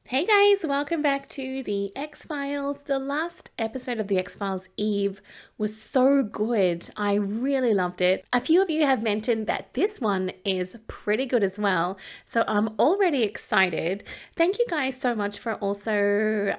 Hey guys, welcome back to the X-Files. The last episode of the X-Files Eve was so good. I really loved it. A few of you have mentioned that this one is pretty good as well, so I'm already excited. Thank you guys so much for also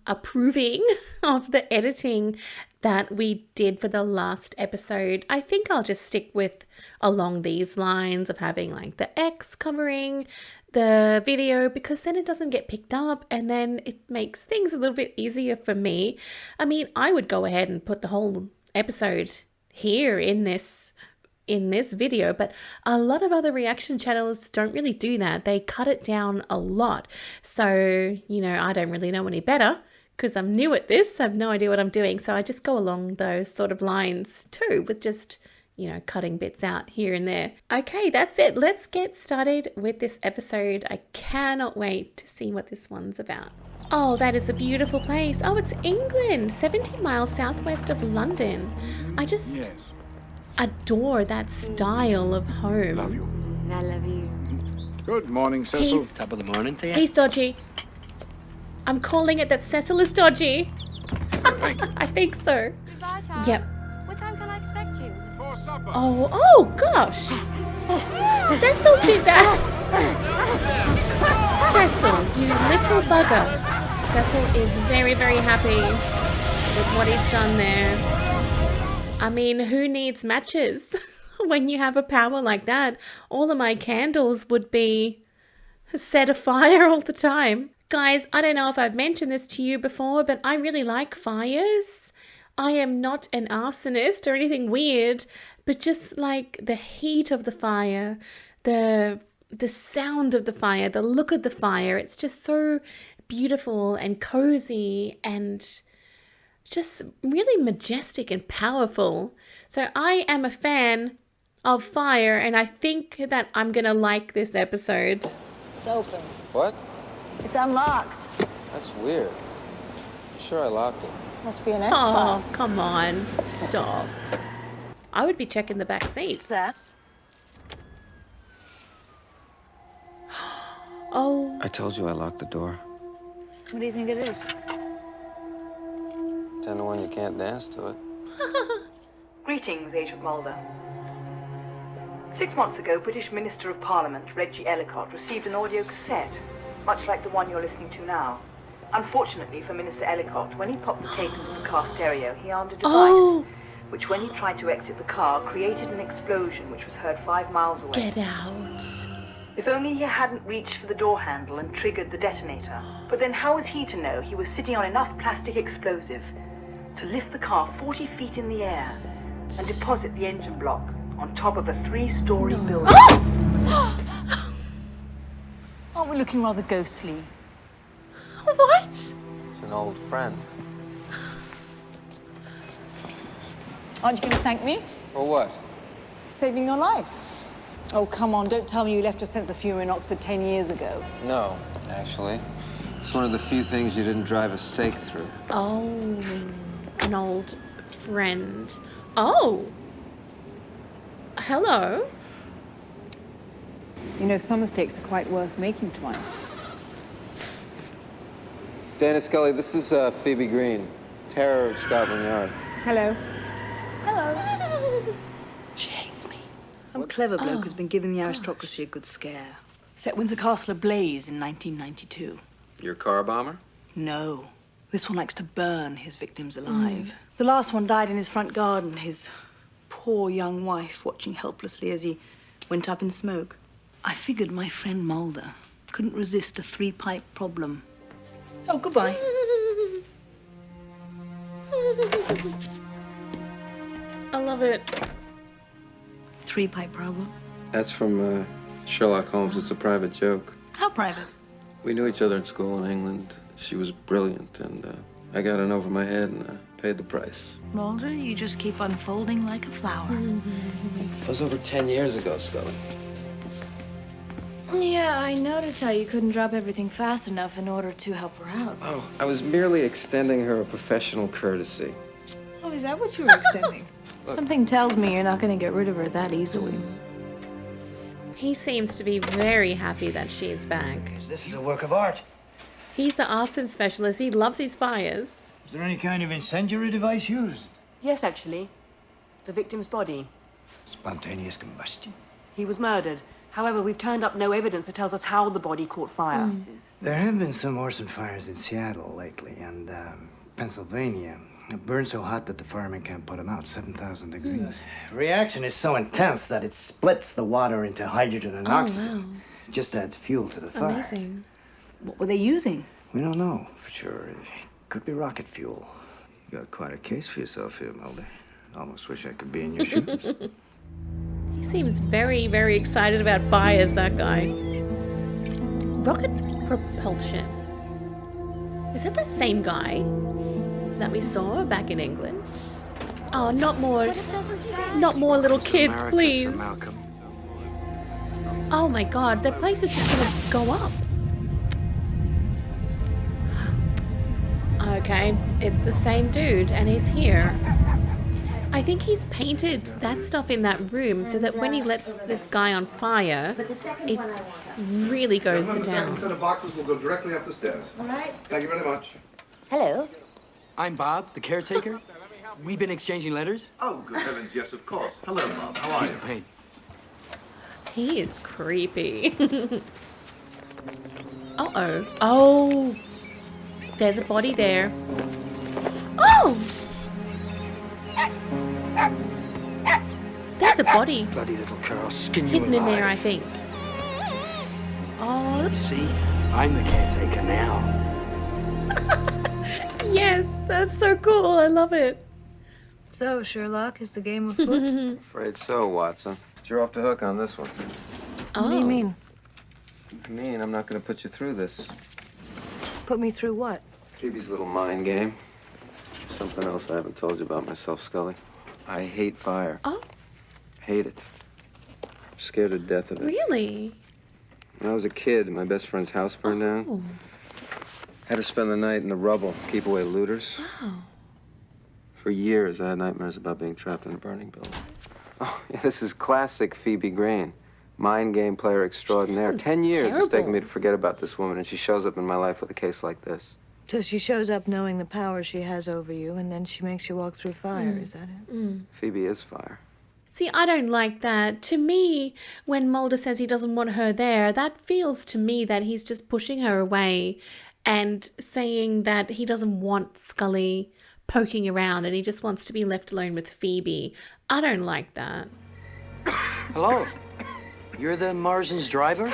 approving of the editing that we did for the last episode. I think I'll just stick with along these lines of having like the X covering the video, because then it doesn't get picked up and then it makes things a little bit easier for me. I mean, I would go ahead and put the whole episode here in this video, but a lot of other reaction channels don't really do that. They cut it down a lot. So, I don't really know any better because I'm new at this. I have no idea what I'm doing. So I just go along those sort of lines too, with just cutting bits out here and there. Okay, that's it. Let's get started with this episode. I cannot wait to see what this one's about. Oh, that is a beautiful place. Oh, it's England, 70 miles southwest of London. I just adore that style of home. Love you. I love you. Good morning, Cecil. Top of the morning to you. He's dodgy. I'm calling it that Cecil is dodgy. Thank you. I think so. Goodbye, child. Yep. What time can I expect you? For supper. Oh gosh. Cecil did that. Cecil, you little bugger. Cecil is very, very happy with what he's done there. I mean, who needs matches when you have a power like that? All of my candles would be set afire all the time. Guys, I don't know if I've mentioned this to you before, but I really like fires. I am not an arsonist or anything weird, but just like the heat of the fire, the sound of the fire, the look of the fire, it's just so beautiful and cozy and just really majestic and powerful. So I am a fan of fire, and I think that I'm going to like this episode. It's open. What? It's unlocked. That's weird. I'm sure I locked it. Must be an Oh, X-File. come on, stop. I would be checking the back seats. That? Oh, I told you I locked the door. What do you think it is? 10 to 1 you can't dance to it. Greetings, Agent Mulder. 6 months ago, British Minister of Parliament Reggie Ellicott received an audio cassette, much like the one you're listening to now. Unfortunately for Minister Ellicott, when he popped the tape into the car stereo, he armed a device, which when he tried to exit the car, created an explosion which was heard 5 miles away. get out. If only he hadn't reached for the door handle and triggered the detonator. But then how was he to know he was sitting on enough plastic explosive to lift the car 40 feet in the air and deposit the engine block on top of a 3-story building? Aren't we looking rather ghostly? What? It's an old friend. Aren't you going to thank me? For what? Saving your life. Oh, come on, don't tell me you left your sense of humor in Oxford 10 years ago. No, actually. It's one of the few things you didn't drive a stake through. Oh, an old friend. Oh. Hello. You know, some mistakes are quite worth making twice. Dana Scully, this is Phoebe Green, terror of Scotland Yard. Hello. Hello. She hates me. Some clever bloke has been giving the aristocracy a good scare. Set Windsor Castle ablaze in 1992. Your car bomber? No. This one likes to burn his victims alive. The last one died in his front garden, his poor young wife watching helplessly as he went up in smoke. I figured my friend Mulder couldn't resist a 3-pipe problem. Oh, goodbye. I love it. 3-pipe problem? That's from Sherlock Holmes. It's a private joke. How private? We knew each other in school in England. She was brilliant, and I got in over my head and paid the price. Mulder, you just keep unfolding like a flower. It was over 10 years ago, Scully. Yeah, I noticed how you couldn't drop everything fast enough in order to help her out. Oh, I was merely extending her a professional courtesy. Oh, is that what you were extending? Something tells me you're not going to get rid of her that easily. He seems to be very happy that she's back. This is a work of art. He's the arson specialist. He loves his fires. Is there any kind of incendiary device used? Yes, actually. The victim's body. Spontaneous combustion. He was murdered. However, we've turned up no evidence that tells us how the body caught fire. There have been some arson fires in Seattle lately and Pennsylvania. It burned so hot that the firemen can't put them out, 7,000 degrees. Reaction is so intense that it splits the water into hydrogen and oxygen. Wow. Just adds fuel to the fire. Amazing. What were they using? We don't know for sure. It could be rocket fuel. You got quite a case for yourself here, Mulder. Almost wish I could be in your shoes. He seems very, very excited about fires, that guy. Rocket propulsion. Is it that same guy that we saw back in England? Oh, not more little kids, please. Oh my god, the place is just gonna go up. Okay, it's the same dude and he's here. I think he's painted that stuff in that room so that when he lets this guy on fire, it really goes to The second town. set of boxes will go directly up the stairs. All right. Thank you very much. Hello. I'm Bob, the caretaker. We've been exchanging letters. Oh, good heavens, yes, of course. Hello, Bob. How are Excuse you? the pain. He is creepy. Uh-oh. Oh! There's a body there. Oh! There's a body Bloody little girl, skin you hidden in there, I alive. think. Oh, See, I'm the caretaker now. yes, that's so cool. I love it. So, Sherlock, is the game afoot? Afraid so, Watson. But you're off the hook on this one. What do you mean? I mean, I'm not going to put you through this. Put me through what? Phoebe's little mind game. Something else I haven't told you about myself, Scully. I hate fire. Oh, Hate it. I'm scared to death of it. really? When I was a kid, my best friend's house burned down. Oh, Had to spend the night in the rubble, keep away looters. wow. For years, I had nightmares about being trapped in a burning building. Oh, yeah, this is classic Phoebe Green. Mind game player extraordinaire. sounds 10 years it's taken terrible. me to forget about this woman, and she shows up in my life with a case like this. So she shows up knowing the power she has over you, and then she makes you walk through fire, is that it? Phoebe is fire. See, I don't like that. To me, when Mulder says he doesn't want her there, that feels to me that he's just pushing her away and saying that he doesn't want Scully poking around and he just wants to be left alone with Phoebe. I don't like that. Hello. You're the Marsden's driver?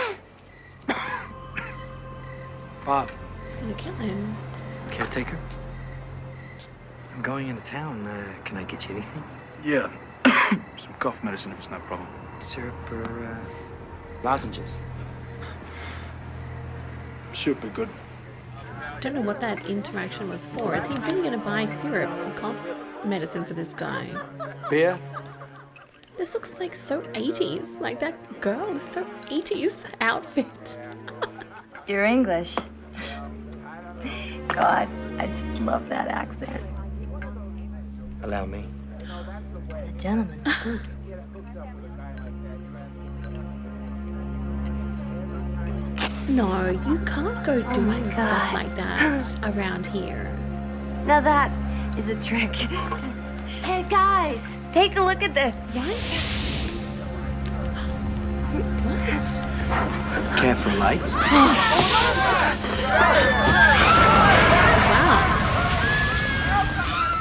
Bob, He's gonna kill him. caretaker? I'm going into town. Can I get you anything? Yeah. Some cough medicine if it's no problem. Syrup or lozenges? Should be good. Don't know what that interaction was for. Is he really gonna buy syrup or cough medicine for this guy? Beer? This looks like so 80s. Like that girl is so 80s outfit. You're English. God, I just love that accent. Allow me. A gentleman. Good. No, you can't go my doing stuff God. like that around here. Now that is a trick. Hey guys, take a look at this. What? What? Care for lights? Wow.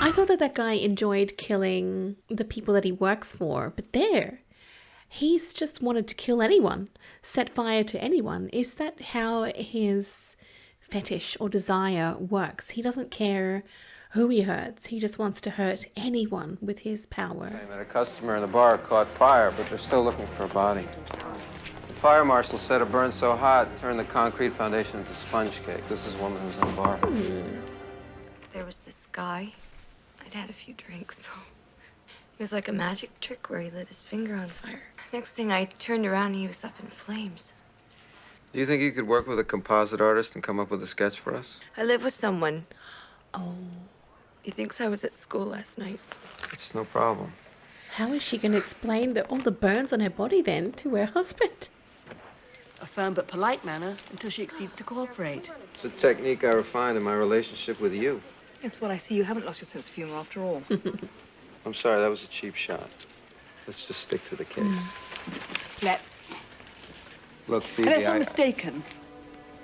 I thought that guy enjoyed killing the people that he works for, but there, he's just wanted to kill anyone, set fire to anyone. Is that how his fetish or desire works? He doesn't care who he hurts. He just wants to hurt anyone with his power. I met a customer in the bar caught fire, but they're still looking for a body. The fire marshal said it burned so hot, it turned the concrete foundation into sponge cake. This is a woman who's in the bar. There was this guy. I'd had a few drinks. It was like a magic trick where he lit his finger on fire. Next thing I turned around and he was up in flames. Do you think you could work with a composite artist and come up with a sketch for us? I live with someone. Oh, He thinks I was at school last night. It's no problem. how is she going to explain all the burns on her body then to her husband? A firm but polite manner until she acceds to cooperate. It's a technique I refined in my relationship with you. Yes, well, I see you haven't lost your sense of humor after all. I'm sorry, that was a cheap shot. Let's just stick to the case. Let's. Look, Phoebe, Unless I'm mistaken,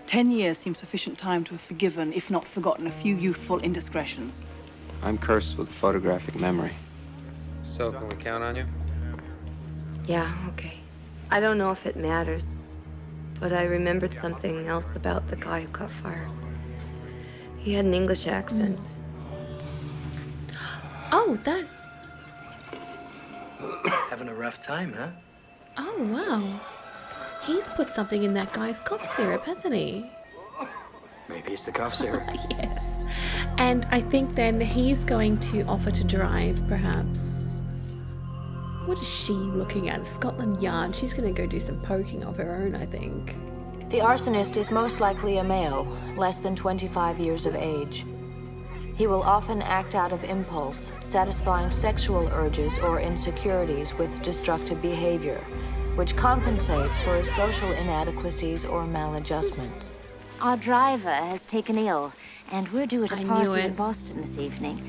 10 years seems sufficient time to have forgiven, if not forgotten, a few youthful indiscretions. I'm cursed with photographic memory. So, can we count on you? Yeah, okay. I don't know if it matters, but I remembered something else about the guy who caught fire. He had an English accent. Oh, that. Having a rough time, huh? Oh, wow. He's put something in that guy's cough syrup, hasn't he? Maybe it's the cough syrup. Yes. And I think then he's going to offer to drive, perhaps. What is she looking at? Scotland Yard. She's going to go do some poking of her own, I think. The arsonist is most likely a male, less than 25 years of age. He will often act out of impulse, satisfying sexual urges or insecurities with destructive behavior, which compensates for his social inadequacies or maladjustment. Our driver has taken ill, and we're due at a party in Boston this evening.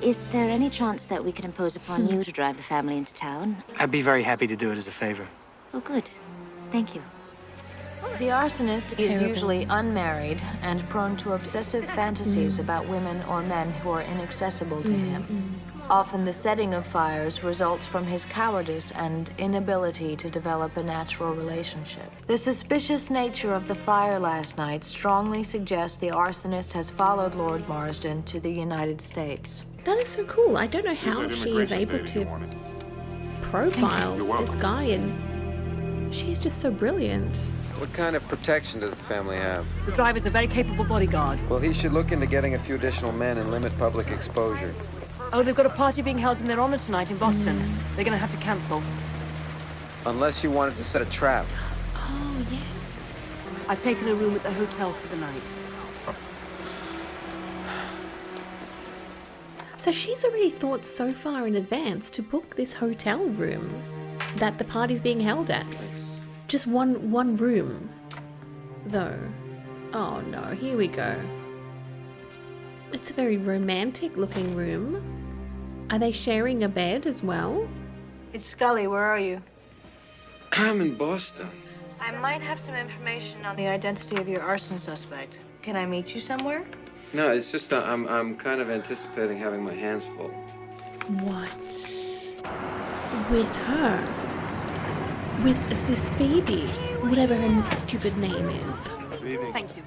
Is there any chance that we can impose upon you to drive the family into town? I'd be very happy to do it as a favor. Oh, good. Thank you. The arsonist is usually unmarried and prone to obsessive fantasies about women or men who are inaccessible to him. Often the setting of fires results from his cowardice and inability to develop a natural relationship. The suspicious nature of the fire last night strongly suggests the arsonist has followed Lord Marsden to the United States. That is so cool. I don't know how she is able to profile this guy, and she's just so brilliant. What kind of protection does the family have? The driver's a very capable bodyguard. Well, he should look into getting a few additional men and limit public exposure. Oh, they've got a party being held in their honor tonight in Boston. They're going to have to cancel. Unless you wanted to set a trap. Oh, yes. I've taken a room at the hotel for the night. So she's already thought so far in advance to book this hotel room that the party's being held at. Just one room, though. Oh no, here we go. It's a very romantic looking room. Are they sharing a bed as well? It's Scully, where are you? I'm in Boston. I might have some information on the identity of your arson suspect. Can I meet you somewhere? No, it's just that I'm kind of anticipating having my hands full. What? With her? With this Phoebe? Whatever her stupid name is. Thank you.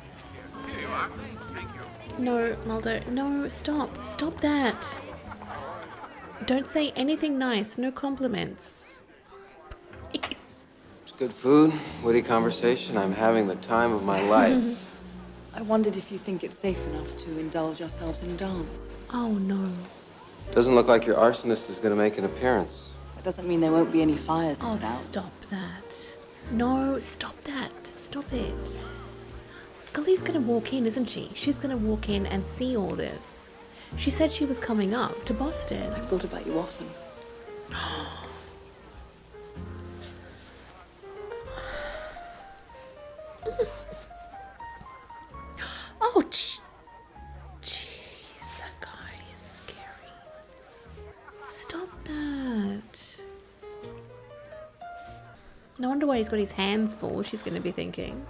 No, Mulder, no, stop. Stop that. Don't say anything nice, no compliments. Please. It's good food, witty conversation. I'm having the time of my life. I wondered if you think it's safe enough to indulge ourselves in a dance. Oh, no. Doesn't look like your arsonist is going to make an appearance. That doesn't mean there won't be any fires to put out. Stop that. No, stop that. Stop it. Scully's gonna walk in, isn't she? She's gonna walk in and see all this. She said she was coming up to Boston. I've thought about you often. Oh, jeez, that guy is scary. Stop that. No wonder why he's got his hands full, she's gonna be thinking.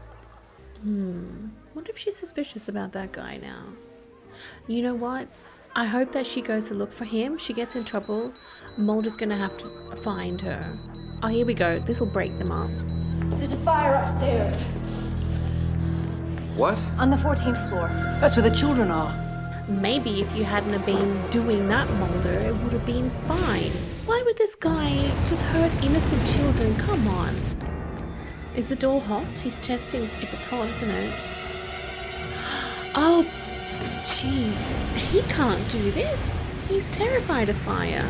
Wonder if she's suspicious about that guy now. You know what? I hope that she goes to look for him. She gets in trouble. Mulder's gonna have to find her. Oh, here we go. This will break them up. There's a fire upstairs. What? On the 14th floor. That's where the children are. Maybe if you hadn't have been doing that, Mulder, it would have been fine. Why would this guy just hurt innocent children? Come on. Is the door hot? He's testing if it's hot, isn't it? Oh, jeez. He can't do this. He's terrified of fire.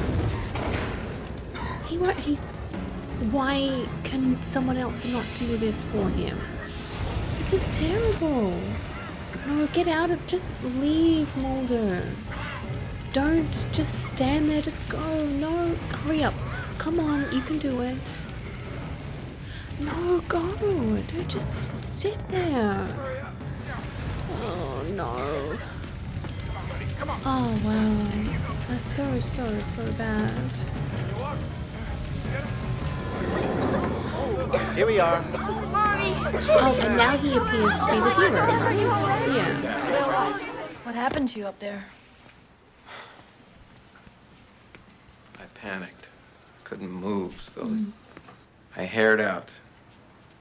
Why can someone else not do this for him? This is terrible. No, get out of... Just leave, Mulder. Don't just stand there. Just go. No, hurry up. Come on, you can do it. No, go. Don't just sit there. Oh, no. Oh, wow. That's so bad. Here we are. Oh, and now he appears to be the hero, right? Yeah. What happened to you up there? I panicked. Couldn't move, Scully. I haired out.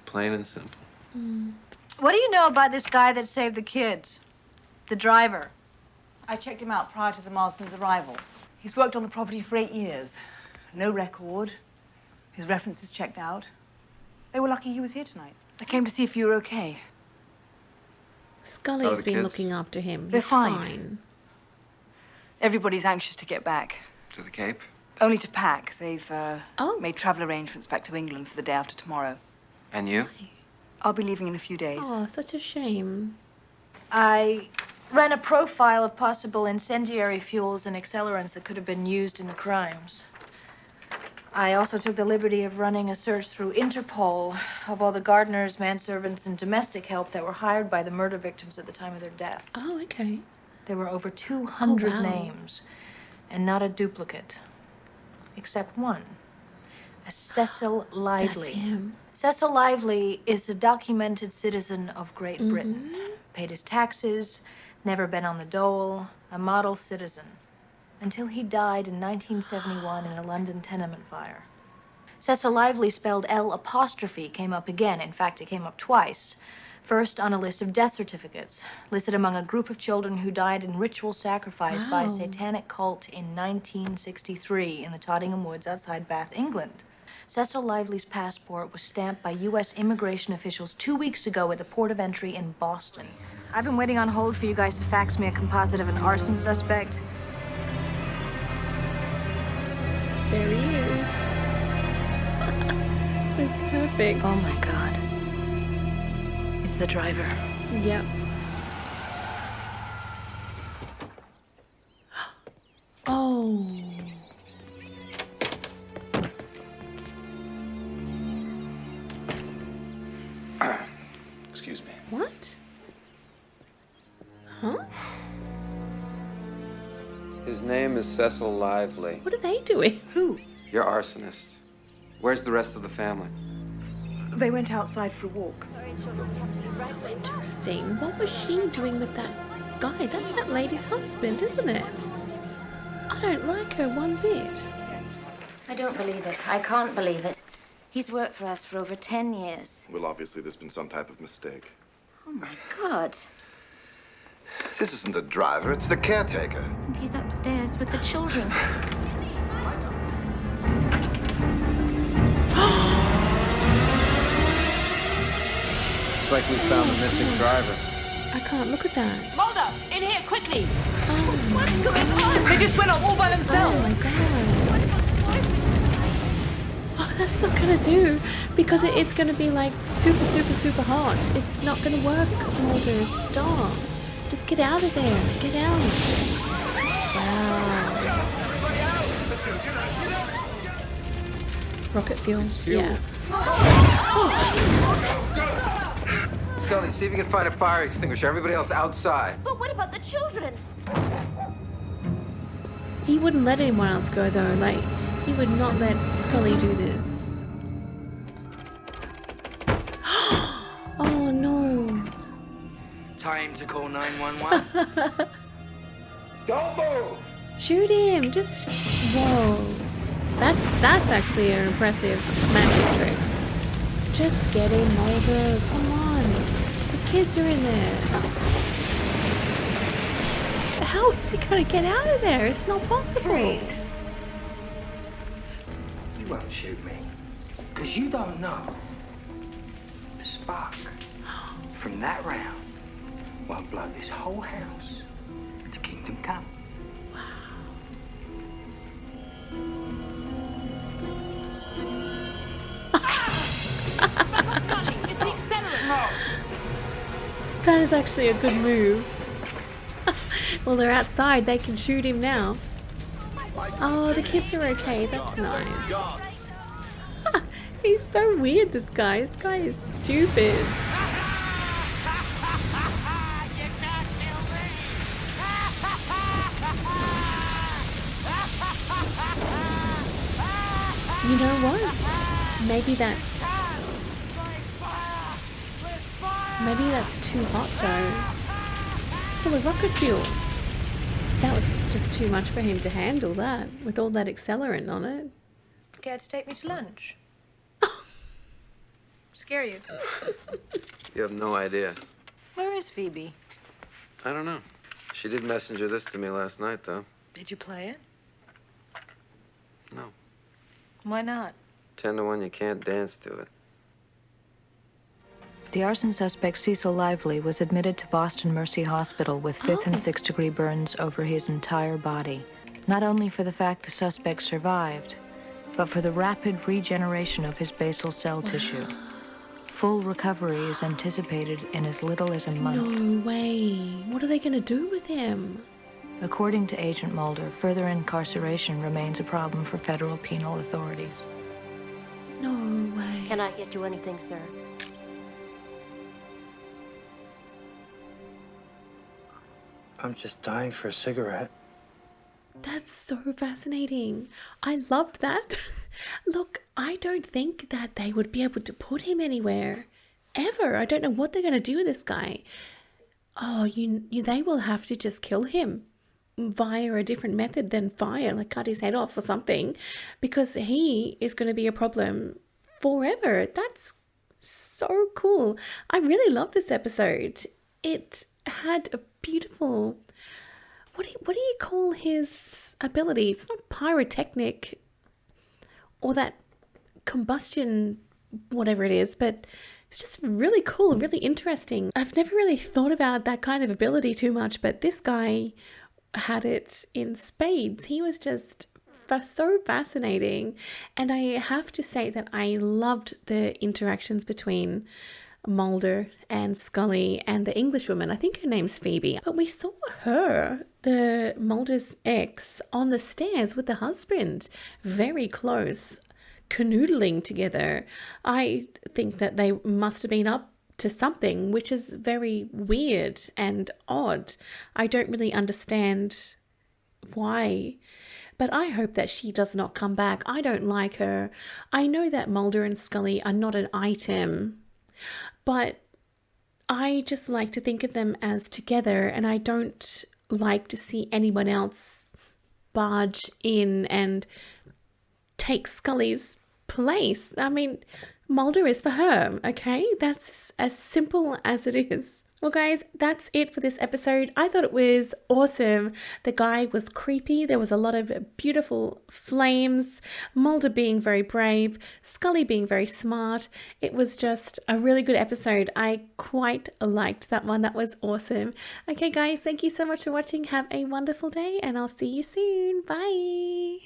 Plain and simple. What do you know about this guy that saved the kids? The driver? I checked him out prior to the Marsden's arrival. He's worked on the property for 8 years. No record. His references checked out. They were lucky he was here tonight. I came to see if you were okay. Scully's been looking after him. They're He's fine. Everybody's anxious to get back. To the Cape? Only to pack. They've made travel arrangements back to England for the day after tomorrow. And you? I'll be leaving in a few days. Oh, such a shame. I ran a profile of possible incendiary fuels and accelerants that could have been used in the crimes. I also took the liberty of running a search through Interpol of all the gardeners, manservants, and domestic help that were hired by the murder victims at the time of their death. Oh, okay. There were over 200 wow. names, and not a duplicate, except one, a Cecil Lively. That's him. Cecil Lively is a documented citizen of Great Britain, paid his taxes, never been on the dole, a model citizen, until he died in 1971 in a London tenement fire. Cecil Lively, spelled L', came up again. In fact, it came up twice. First on a list of death certificates, listed among a group of children who died in ritual sacrifice by a satanic cult in 1963 in the Tottingham Woods outside Bath, England. Cecil Lively's passport was stamped by U.S. immigration officials 2 weeks ago at the port of entry in Boston. I've been waiting on hold for you guys to fax me a composite of an arson suspect. There he is. It's perfect. Oh my God. It's the driver. Yep. Oh. Excuse me. What? Huh? His name is Cecil Lively. What are they doing? Who? You're arsonist. Where's the rest of the family? They went outside for a walk. So interesting. What was she doing with that guy? That's that lady's husband, isn't it? I don't like her one bit. I don't believe it. I can't believe it. He's worked for us for over 10 years. Well, obviously there's been some type of mistake. Oh, my God. This isn't the driver, it's the caretaker. And he's upstairs with the children. Looks like we found the missing driver. I can't look at that. Mulder, in here, quickly! What's going on? They just went off all by Oh themselves. my god. Oh, that's not gonna do because it's gonna be like super hot. It's not gonna work, Mulder. Stop. Just get out of there. Get out. Wow. Rocket fuel. Yeah. Oh, jeez. Scully, see if you can find a fire extinguisher. Everybody else outside. But what about the children? He wouldn't let anyone else go though. Like, he would not let Scully do this. Oh no. Time to call 911. Don't move! Shoot him! Just whoa. That's actually an impressive magic trick. Just get him, Mulder. Come on. The kids are in there. How is he gonna get out of there? It's not possible. You won't shoot me. Because you don't know. The spark from that round won't blow this whole house to kingdom come. That is actually a good move. Well, they're outside. They can shoot him now. Oh, the kids are okay. That's nice. He's so weird, this guy. This guy is stupid. You know what? Maybe that's too hot though. It's full of rocket fuel. That was just too much for him to handle that, with all that accelerant on it. Care to take me to lunch? Scare you? You have no idea. Where is Phoebe? I don't know. She did messenger this to me last night, though. Did you play it? No. Why not? 10 to 1, you can't dance to it. The arson suspect Cecil Lively was admitted to Boston Mercy Hospital with 5th and 6th degree burns over his entire body. Not only for the fact the suspect survived, but for the rapid regeneration of his basal cell tissue. Full recovery is anticipated in as little as a month. No way. What are they going to do with him? According to Agent Mulder, further incarceration remains a problem for federal penal authorities. No way. Can I get you anything, sir? I'm just dying for a cigarette. That's so fascinating. I loved that. Look, I don't think that they would be able to put him anywhere. Ever. I don't know what they're going to do with this guy. Oh, they will have to just kill him via a different method than fire, like cut his head off or something, because he is going to be a problem forever. That's so cool. I really love this episode. It had a beautiful... What do you call his ability? It's not pyrotechnic or that combustion, whatever it is, but it's just really cool, really interesting. I've never really thought about that kind of ability too much, but this guy had it in spades. He was just so fascinating. And I have to say that I loved the interactions between Mulder and Scully and the Englishwoman. I think her name's Phoebe. But we saw her, the Mulder's ex, on the stairs with the husband, very close, canoodling together. I think that they must have been up to something, which is very weird and odd. I don't really understand why. But I hope that she does not come back. I don't like her. I know that Mulder and Scully are not an item, but I just like to think of them as together, and I don't like to see anyone else barge in and take Scully's place. I mean, Mulder is for her, okay? That's as simple as it is. Well, guys, that's it for this episode. I thought it was awesome. The guy was creepy. There was a lot of beautiful flames. Mulder being very brave. Scully being very smart. It was just a really good episode. I quite liked that one. That was awesome. Okay, guys, thank you so much for watching. Have a wonderful day, and I'll see you soon. Bye.